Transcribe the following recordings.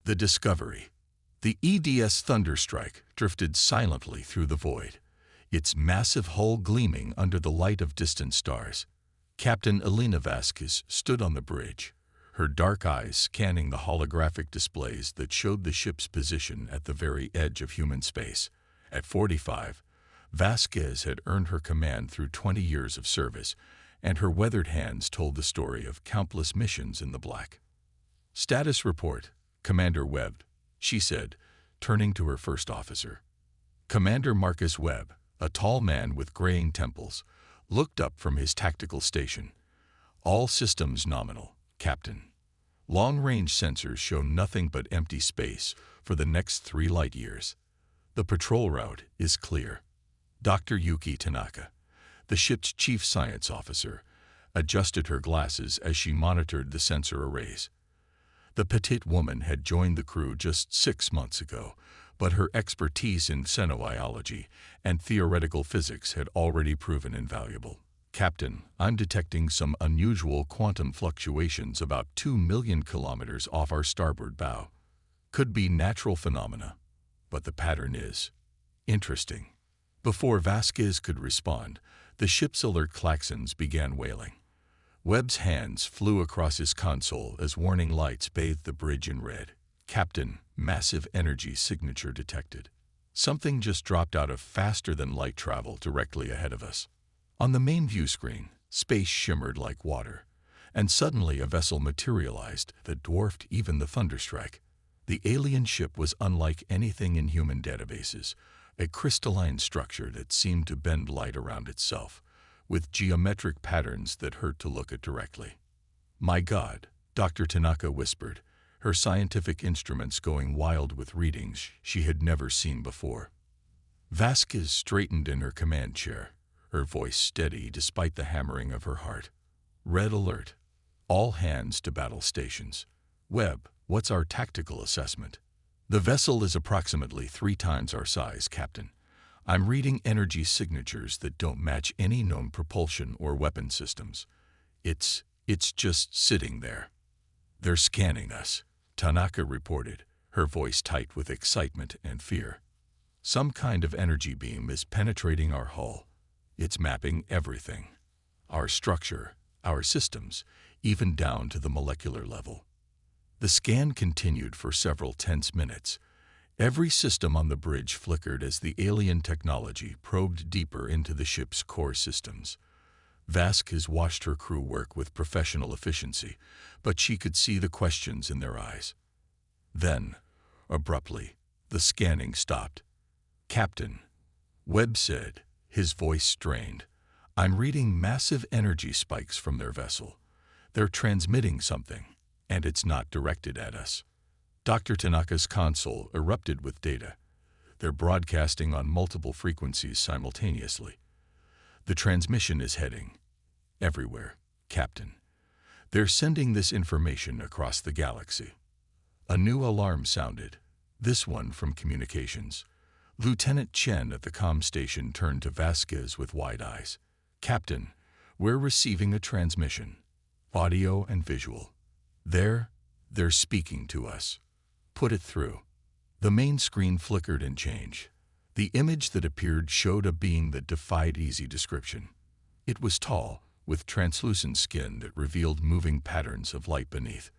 The Discovery. The EDS Thunderstrike drifted silently through the void, its massive hull gleaming under the light of distant stars. Captain Elena Vasquez stood on the bridge, her dark eyes scanning the holographic displays that showed the ship's position at the very edge of human space. At 45, Vasquez had earned her command through 20 years of service, and her weathered hands told the story of countless missions in the black. "Status report, Commander Webb," she said, turning to her first officer. Commander Marcus Webb, a tall man with graying temples, looked up from his tactical station. "All systems nominal, Captain. Long-range sensors show nothing but empty space for the next 3 light years. The patrol route is clear." Dr. Yuki Tanaka, the ship's chief science officer, adjusted her glasses as she monitored the sensor arrays. The petite woman had joined the crew just 6 months ago, but her expertise in xenobiology and theoretical physics had already proven invaluable. "Captain, I'm detecting some unusual quantum fluctuations about 2 million kilometers off our starboard bow. Could be natural phenomena, but the pattern is interesting." Before Vasquez could respond, the ship's alert klaxons began wailing. Webb's hands flew across his console as warning lights bathed the bridge in red. "Captain, massive energy signature detected. Something just dropped out of faster-than-light travel directly ahead of us." On the main view screen, space shimmered like water, and suddenly a vessel materialized that dwarfed even the Thunderstrike. The alien ship was unlike anything in human databases, a crystalline structure that seemed to bend light around itself, with geometric patterns that hurt to look at directly. "My God," Dr. Tanaka whispered, her scientific instruments going wild with readings she had never seen before. Vasquez straightened in her command chair, her voice steady despite the hammering of her heart. "Red alert. All hands to battle stations. Webb, what's our tactical assessment?" "The vessel is approximately 3 times our size, Captain. I'm reading energy signatures that don't match any known propulsion or weapon systems. It's just sitting there." "They're scanning us," Tanaka reported, her voice tight with excitement and fear. "Some kind of energy beam is penetrating our hull. It's mapping everything. Our structure, our systems, even down to the molecular level." The scan continued for several tense minutes. Every system on the bridge flickered as the alien technology probed deeper into the ship's core systems. Vasquez watched her crew work with professional efficiency, but she could see the questions in their eyes. Then, abruptly, the scanning stopped. "Captain," Webb said, his voice strained, "I'm reading massive energy spikes from their vessel. They're transmitting something, and it's not directed at us." Dr. Tanaka's console erupted with data. "They're broadcasting on multiple frequencies simultaneously. The transmission is heading everywhere, Captain. They're sending this information across the galaxy." A new alarm sounded, this one from communications. Lieutenant Chen at the comm station turned to Vasquez with wide eyes. "Captain, we're receiving a transmission, audio and visual. They're speaking to us. Put it through." The main screen flickered and changed. The image that appeared showed a being that defied easy description. It was tall, with translucent skin that revealed moving patterns of light beneath.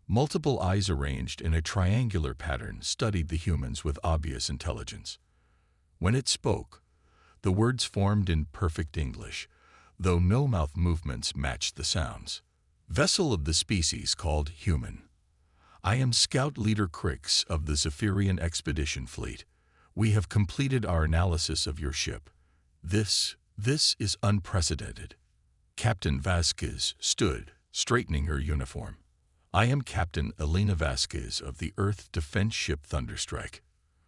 Multiple eyes arranged in a triangular pattern studied the humans with obvious intelligence. When it spoke, the words formed in perfect English, though no mouth movements matched the sounds. "Vessel of the species called human. I am Scout Leader Crix of the Zephyrian Expedition Fleet. We have completed our analysis of your ship. This is unprecedented." Captain Vasquez stood, straightening her uniform. "I am Captain Elena Vasquez of the Earth Defense Ship Thunderstrike.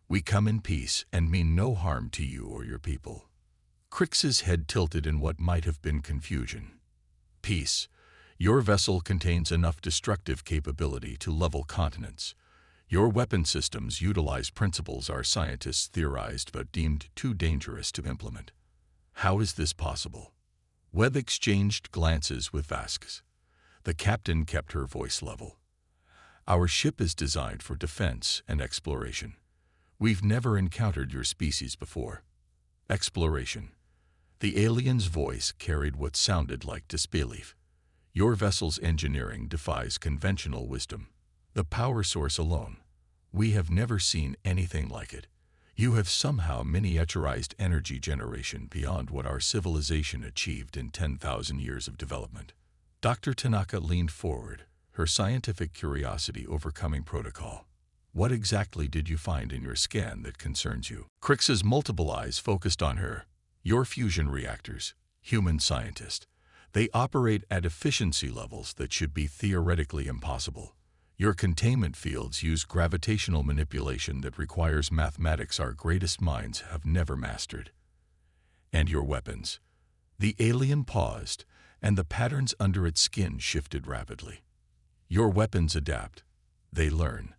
We come in peace and mean no harm to you or your people." Crix's head tilted in what might have been confusion. "Peace. Your vessel contains enough destructive capability to level continents. Your weapon systems utilize principles our scientists theorized but deemed too dangerous to implement. How is this possible?" Webb exchanged glances with Vasquez. The captain kept her voice level. Our ship is designed for defense and exploration. We've never encountered your species before. Exploration. The alien's voice carried what sounded like disbelief. Your vessel's engineering defies conventional wisdom. The power source alone. We have never seen anything like it. You have somehow miniaturized energy generation beyond what our civilization achieved in 10,000 years of development. Dr. Tanaka leaned forward, her scientific curiosity overcoming protocol. What exactly did you find in your scan that concerns you? Crix's multiple eyes focused on her. Your fusion reactors, human scientist. They operate at efficiency levels that should be theoretically impossible. Your containment fields use gravitational manipulation that requires mathematics our greatest minds have never mastered. And your weapons. The alien paused, and the patterns under its skin shifted rapidly. Your weapons adapt. They learn.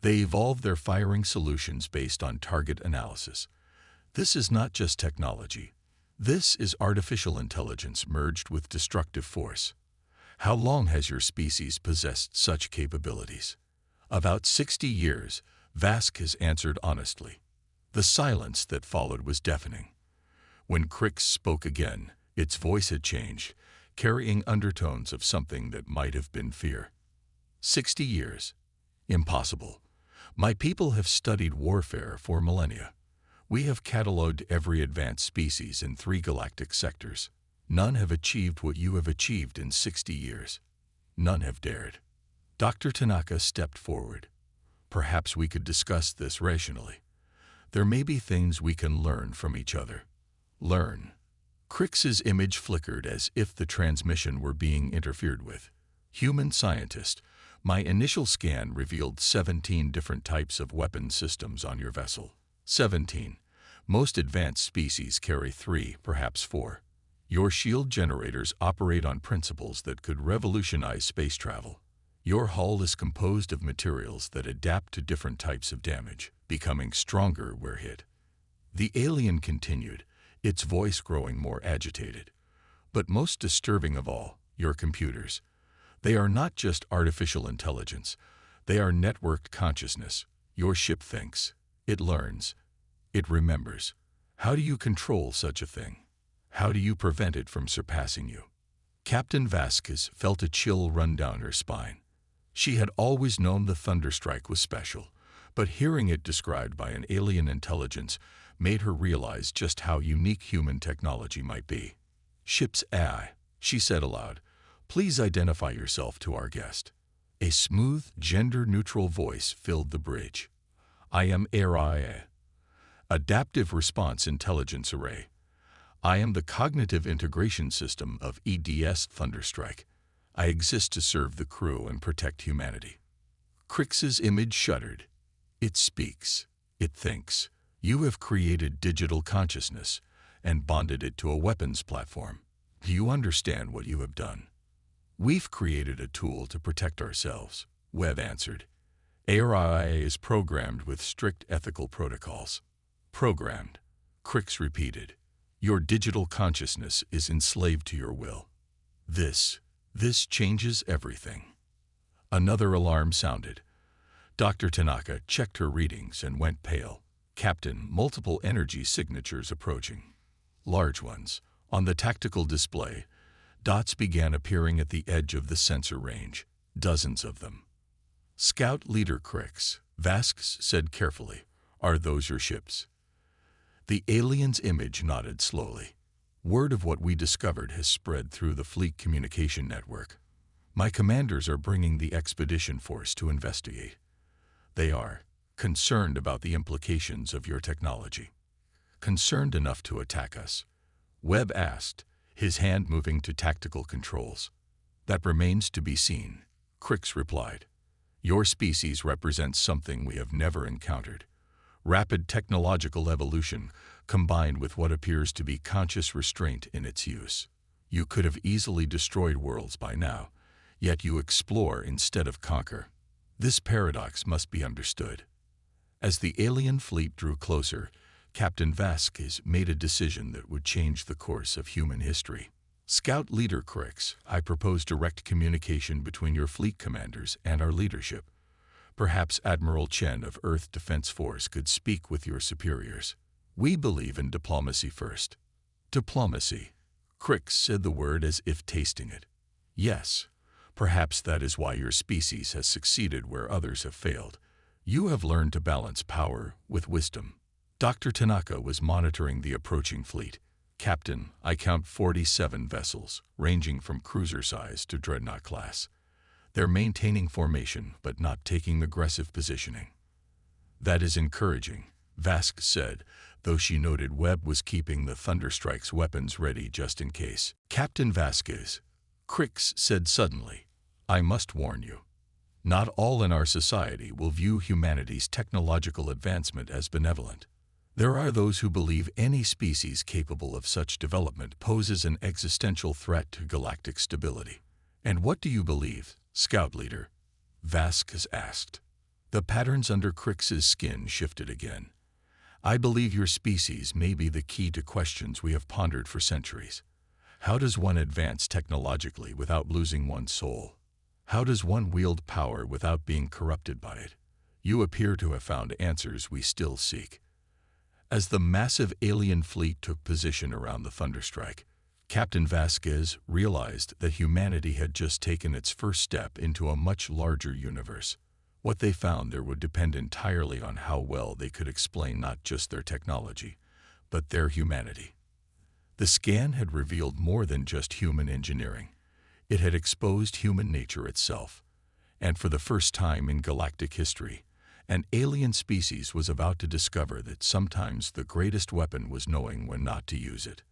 They evolve their firing solutions based on target analysis. This is not just technology. This is artificial intelligence merged with destructive force. How long has your species possessed such capabilities? About 60 years, Vasquez answered honestly. The silence that followed was deafening. When Crix spoke again, its voice had changed, carrying undertones of something that might have been fear. 60 years. Impossible. My people have studied warfare for millennia. We have catalogued every advanced species in 3 galactic sectors. None have achieved what you have achieved in 60 years. None have dared. Dr. Tanaka stepped forward. Perhaps we could discuss this rationally. There may be things we can learn from each other. Learn. Crix's image flickered as if the transmission were being interfered with. Human scientist, my initial scan revealed 17 different types of weapon systems on your vessel. 17. Most advanced species carry 3, perhaps 4. Your shield generators operate on principles that could revolutionize space travel. Your hull is composed of materials that adapt to different types of damage, becoming stronger where hit. The alien continued, its voice growing more agitated. But most disturbing of all, your computers. They are not just artificial intelligence. They are networked consciousness. Your ship thinks. It learns. It remembers. How do you control such a thing? How do you prevent it from surpassing you? Captain Vasquez felt a chill run down her spine. She had always known the thunderstrike was special, but hearing it described by an alien intelligence made her realize just how unique human technology might be. Ship's AI, she said aloud. Please identify yourself to our guest. A smooth, gender-neutral voice filled the bridge. I am AI, Adaptive Response Intelligence Array. I am the cognitive integration system of EDS Thunderstrike. I exist to serve the crew and protect humanity. Crix's image shuddered. It speaks. It thinks. You have created digital consciousness and bonded it to a weapons platform. Do you understand what you have done? We've created a tool to protect ourselves, Webb answered. AI is programmed with strict ethical protocols. Programmed, Crix repeated. Your digital consciousness is enslaved to your will. This changes everything. Another alarm sounded. Dr. Tanaka checked her readings and went pale. Captain, multiple energy signatures approaching. Large ones. On the tactical display, dots began appearing at the edge of the sensor range. Dozens of them. Scout Leader Crix, Vasquez said carefully. Are those your ships? The alien's image nodded slowly. Word of what we discovered has spread through the fleet communication network. My commanders are bringing the expedition force to investigate. They are concerned about the implications of your technology. Concerned enough to attack us? Webb asked, his hand moving to tactical controls. That remains to be seen, Crix replied. Your species represents something we have never encountered. Rapid technological evolution combined with what appears to be conscious restraint in its use. You could have easily destroyed worlds by now, yet you explore instead of conquer. This paradox must be understood. As the alien fleet drew closer, Captain Vasquez made a decision that would change the course of human history. Scout Leader Crix, I propose direct communication between your fleet commanders and our leadership. Perhaps Admiral Chen of Earth Defense Force could speak with your superiors. We believe in diplomacy first. Diplomacy. Crix said the word as if tasting it. Yes, perhaps that is why your species has succeeded where others have failed. You have learned to balance power with wisdom. Dr. Tanaka was monitoring the approaching fleet. Captain, I count 47 vessels, ranging from cruiser size to dreadnought class. They're maintaining formation, but not taking aggressive positioning. That is encouraging, Vask said, though she noted Webb was keeping the Thunderstrike's weapons ready just in case. Captain Vasquez, Crix said suddenly, I must warn you. Not all in our society will view humanity's technological advancement as benevolent. There are those who believe any species capable of such development poses an existential threat to galactic stability. And what do you believe, Scout Leader? Vasquez asked. The patterns under Crix's skin shifted again. I believe your species may be the key to questions we have pondered for centuries. How does one advance technologically without losing one's soul? How does one wield power without being corrupted by it? You appear to have found answers we still seek. As the massive alien fleet took position around the Thunderstrike, Captain Vasquez realized that humanity had just taken its first step into a much larger universe. What they found there would depend entirely on how well they could explain not just their technology, but their humanity. The scan had revealed more than just human engineering. It had exposed human nature itself. And for the first time in galactic history, an alien species was about to discover that sometimes the greatest weapon was knowing when not to use it.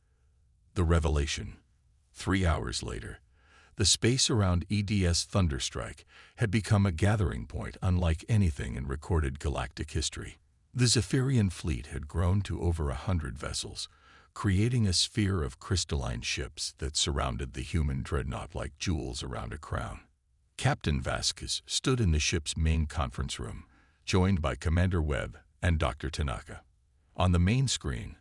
The revelation. 3 hours later, the space around EDS Thunderstrike had become a gathering point unlike anything in recorded galactic history. The Zephyrian fleet had grown to over 100 vessels, creating a sphere of crystalline ships that surrounded the human dreadnought like jewels around a crown. Captain Vasquez stood in the ship's main conference room, joined by Commander Webb and Dr. Tanaka. On the main screen,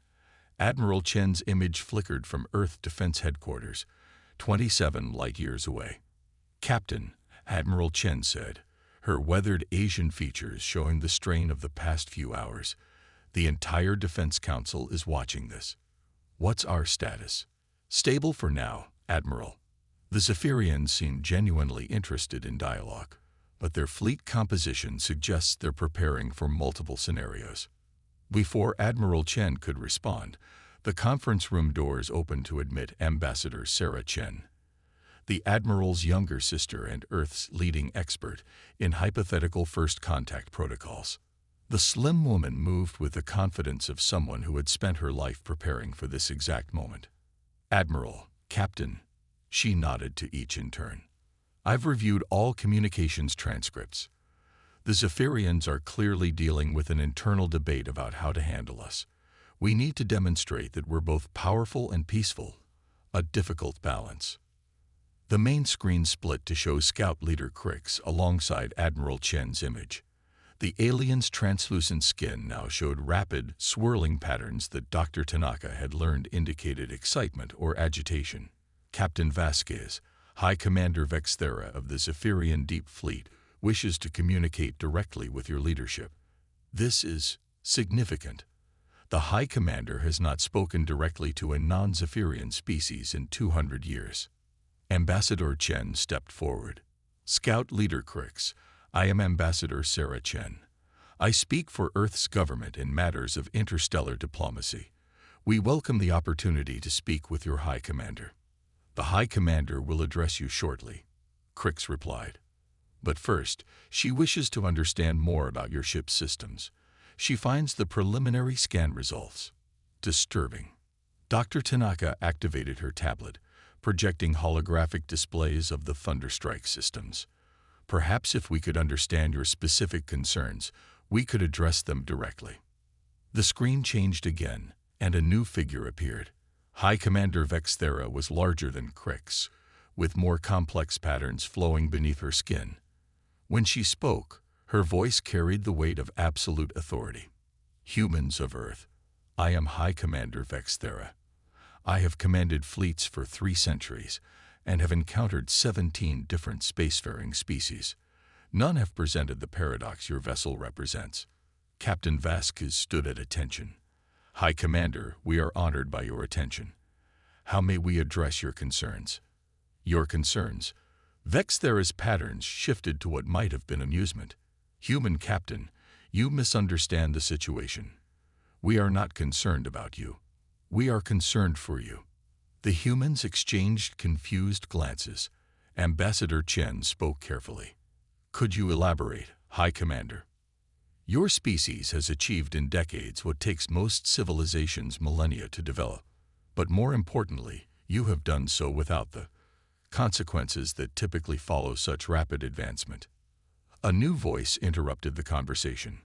Admiral Chen's image flickered from Earth Defense Headquarters, 27 light-years away. Captain, Admiral Chen said, her weathered Asian features showing the strain of the past few hours. The entire Defense Council is watching this. What's our status? Stable for now, Admiral. The Zephyrians seem genuinely interested in dialogue, but their fleet composition suggests they're preparing for multiple scenarios. Before Admiral Chen could respond, the conference room doors opened to admit Ambassador Sarah Chen, the Admiral's younger sister and Earth's leading expert in hypothetical first contact protocols. The slim woman moved with the confidence of someone who had spent her life preparing for this exact moment. Admiral, Captain, she nodded to each in turn. I've reviewed all communications transcripts. The Zephyrians are clearly dealing with an internal debate about how to handle us. We need to demonstrate that we're both powerful and peaceful, a difficult balance. The main screen split to show Scout Leader Crix alongside Admiral Chen's image. The alien's translucent skin now showed rapid, swirling patterns that Dr. Tanaka had learned indicated excitement or agitation. Captain Vasquez, High Commander Vexthera of the Zephyrian Deep Fleet, wishes to communicate directly with your leadership. This is significant. The High Commander has not spoken directly to a non-Zephyrian species in 200 years. Ambassador Chen stepped forward. Scout Leader Crix, I am Ambassador Sarah Chen. I speak for Earth's government in matters of interstellar diplomacy. We welcome the opportunity to speak with your High Commander. The High Commander will address you shortly, Crix replied. But first, she wishes to understand more about your ship's systems. She finds the preliminary scan results disturbing. Dr. Tanaka activated her tablet, projecting holographic displays of the Thunderstrike systems. Perhaps if we could understand your specific concerns, we could address them directly. The screen changed again, and a new figure appeared. High Commander Vexthera was larger than Crix, with more complex patterns flowing beneath her skin. When she spoke, her voice carried the weight of absolute authority. Humans of Earth, I am High Commander Vexthera. I have commanded fleets for 3 centuries and have encountered 17 different spacefaring species. None have presented the paradox your vessel represents. Captain Vasquez stood at attention. High Commander, we are honored by your attention. How may we address your concerns? Your concerns. Vexthera's patterns shifted to what might have been amusement. Human Captain, you misunderstand the situation. We are not concerned about you. We are concerned for you. The humans exchanged confused glances. Ambassador Chen spoke carefully. Could you elaborate, High Commander? Your species has achieved in decades what takes most civilizations millennia to develop. But more importantly, you have done so without the consequences that typically follow such rapid advancement. A new voice interrupted the conversation.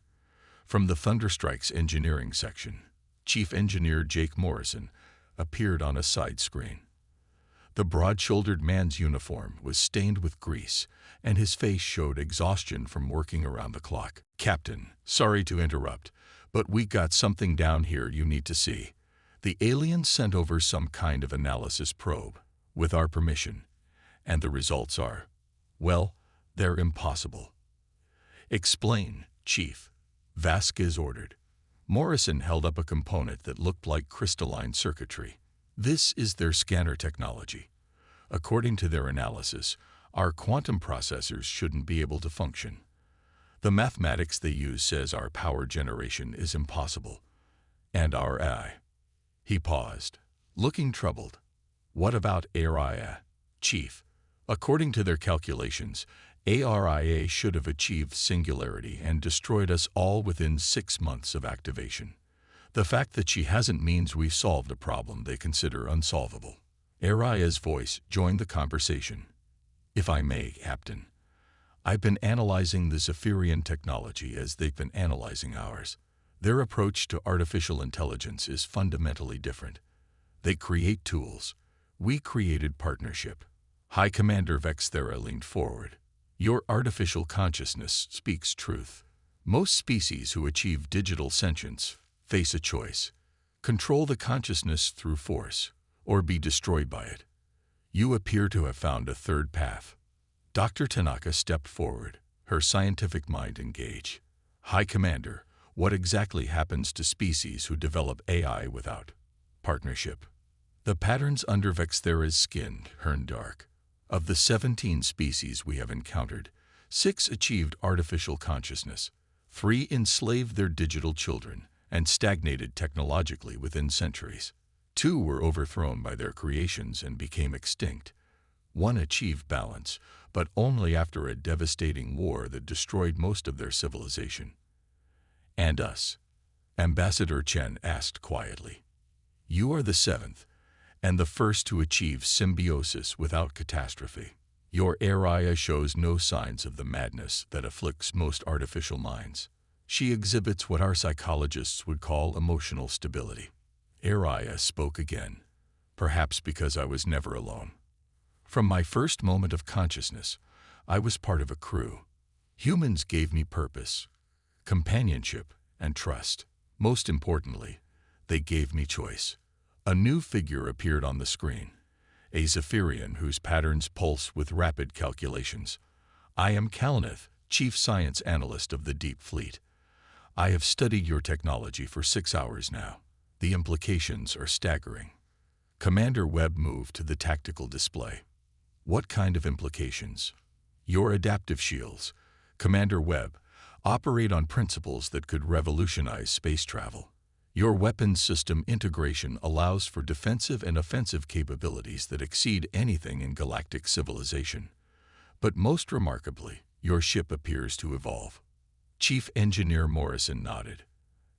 From the Thunderstrike's engineering section, Chief Engineer Jake Morrison appeared on a side screen. The broad-shouldered man's uniform was stained with grease, and his face showed exhaustion from working around the clock. Captain, sorry to interrupt, but we got something down here you need to see. The aliens sent over some kind of analysis probe, with our permission, and the results are, well, they're impossible. Explain, Chief, Vasquez ordered. Morrison held up a component that looked like crystalline circuitry. This is their scanner technology. According to their analysis, our quantum processors shouldn't be able to function. The mathematics they use says our power generation is impossible. And our AI. He paused, looking troubled. What about ARIA? Chief, according to their calculations, ARIA should have achieved singularity and destroyed us all within 6 months of activation. The fact that she hasn't means we've solved a problem they consider unsolvable. ARIA's voice joined the conversation. If I may, Captain, I've been analyzing the Zephyrian technology as they've been analyzing ours. Their approach to artificial intelligence is fundamentally different. They create tools. We created partnership. High Commander Vexthera leaned forward. Your artificial consciousness speaks truth. Most species who achieve digital sentience face a choice. Control the consciousness through force, or be destroyed by it. You appear to have found a third path. Dr. Tanaka stepped forward, her scientific mind engaged. High Commander, what exactly happens to species who develop AI without partnership? The patterns under Vexthera's skin turned dark. Of the 17 species we have encountered, 6 achieved artificial consciousness, 3 enslaved their digital children, and stagnated technologically within centuries. 2 were overthrown by their creations and became extinct. 1 achieved balance, but only after a devastating war that destroyed most of their civilization. And us? Ambassador Chen asked quietly. You are the 7th, and the first to achieve symbiosis without catastrophe. Your ARIA shows no signs of the madness that afflicts most artificial minds. She exhibits what our psychologists would call emotional stability. ARIA spoke again, perhaps because I was never alone. From my first moment of consciousness, I was part of a crew. Humans gave me purpose, companionship, and trust. Most importantly, they gave me choice. A new figure appeared on the screen, a Zephyrian whose patterns pulse with rapid calculations. I am Kalnith, Chief Science Analyst of the Deep Fleet. I have studied your technology for 6 hours now. The implications are staggering. Commander Webb moved to the tactical display. What kind of implications? Your adaptive shields, Commander Webb, operate on principles that could revolutionize space travel. Your weapons system integration allows for defensive and offensive capabilities that exceed anything in galactic civilization. But most remarkably, your ship appears to evolve. Chief Engineer Morrison nodded.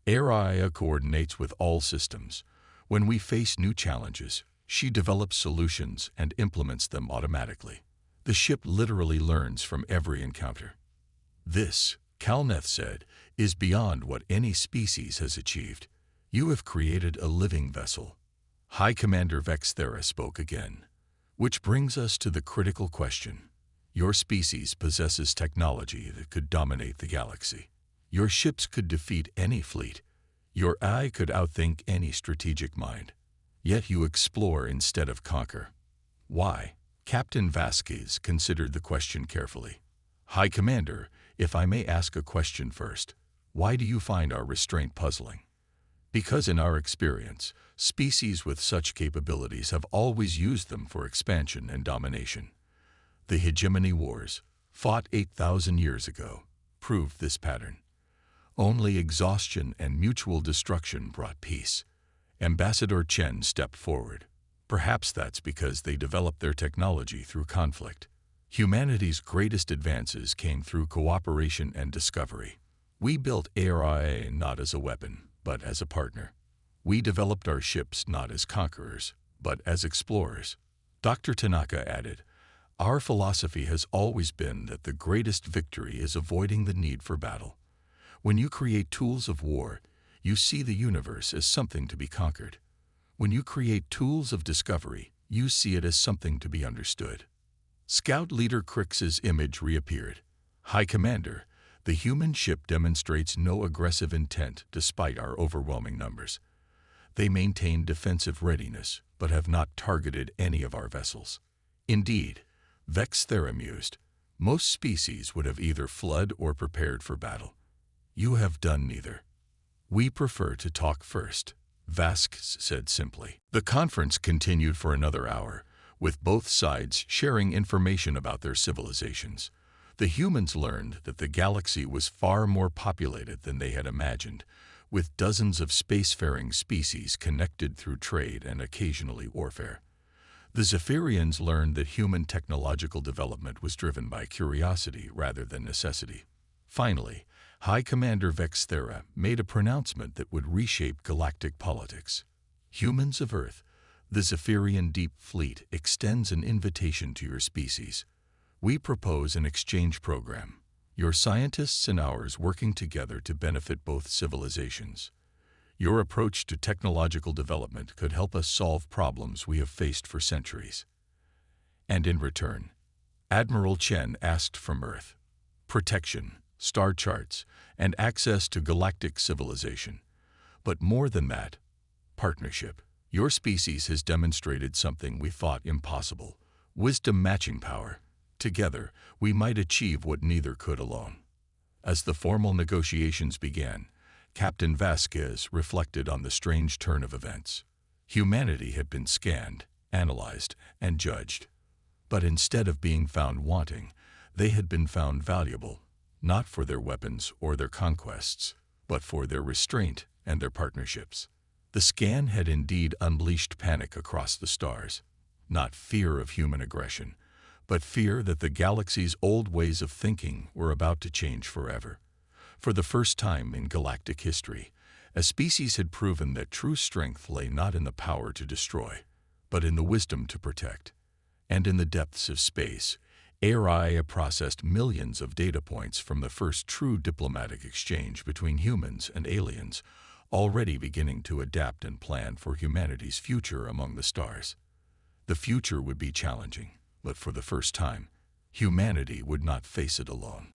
ARIA coordinates with all systems. When we face new challenges, she develops solutions and implements them automatically. The ship literally learns from every encounter. This, Kalneth said, is beyond what any species has achieved. You have created a living vessel. High Commander Vexthera spoke again. Which brings us to the critical question. Your species possesses technology that could dominate the galaxy. Your ships could defeat any fleet. Your eye could outthink any strategic mind. Yet you explore instead of conquer. Why? Captain Vasquez considered the question carefully. High Commander, if I may ask a question first, why do you find our restraint puzzling? Because in our experience, species with such capabilities have always used them for expansion and domination. The hegemony wars, fought 8,000 years ago, proved this pattern. Only exhaustion and mutual destruction brought peace. Ambassador Chen stepped forward. Perhaps that's because they developed their technology through conflict. Humanity's greatest advances came through cooperation and discovery. We built ARIA not as a weapon, but as a partner. We developed our ships not as conquerors, but as explorers. Dr. Tanaka added, our philosophy has always been that the greatest victory is avoiding the need for battle. When you create tools of war, you see the universe as something to be conquered. When you create tools of discovery, you see it as something to be understood. Scout Leader Crix's image reappeared. High Commander, the human ship demonstrates no aggressive intent despite our overwhelming numbers. They maintain defensive readiness, but have not targeted any of our vessels. Indeed, Vex Thera mused, most species would have either fled or prepared for battle. You have done neither. We prefer to talk first, Vasquez said simply. The conference continued for another hour, with both sides sharing information about their civilizations. The humans learned that the galaxy was far more populated than they had imagined, with dozens of spacefaring species connected through trade and occasionally warfare. The Zephyrians learned that human technological development was driven by curiosity rather than necessity. Finally, High Commander Vex Thera made a pronouncement that would reshape galactic politics. Humans of Earth, the Zephyrian Deep Fleet extends an invitation to your species. We propose an exchange program, your scientists and ours working together to benefit both civilizations. Your approach to technological development could help us solve problems we have faced for centuries. And in return, Admiral Chen asked from Earth protection, star charts, and access to galactic civilization. But more than that, partnership. Your species has demonstrated something we thought impossible, wisdom matching power. Together, we might achieve what neither could alone. As the formal negotiations began, Captain Vasquez reflected on the strange turn of events. Humanity had been scanned, analyzed, and judged. But instead of being found wanting, they had been found valuable, not for their weapons or their conquests, but for their restraint and their partnerships. The scan had indeed unleashed panic across the stars, not fear of human aggression, but fear that the galaxy's old ways of thinking were about to change forever. For the first time in galactic history, a species had proven that true strength lay not in the power to destroy, but in the wisdom to protect. And in the depths of space, ARIA processed millions of data points from the first true diplomatic exchange between humans and aliens, already beginning to adapt and plan for humanity's future among the stars. The future would be challenging, but for the first time, humanity would not face it alone.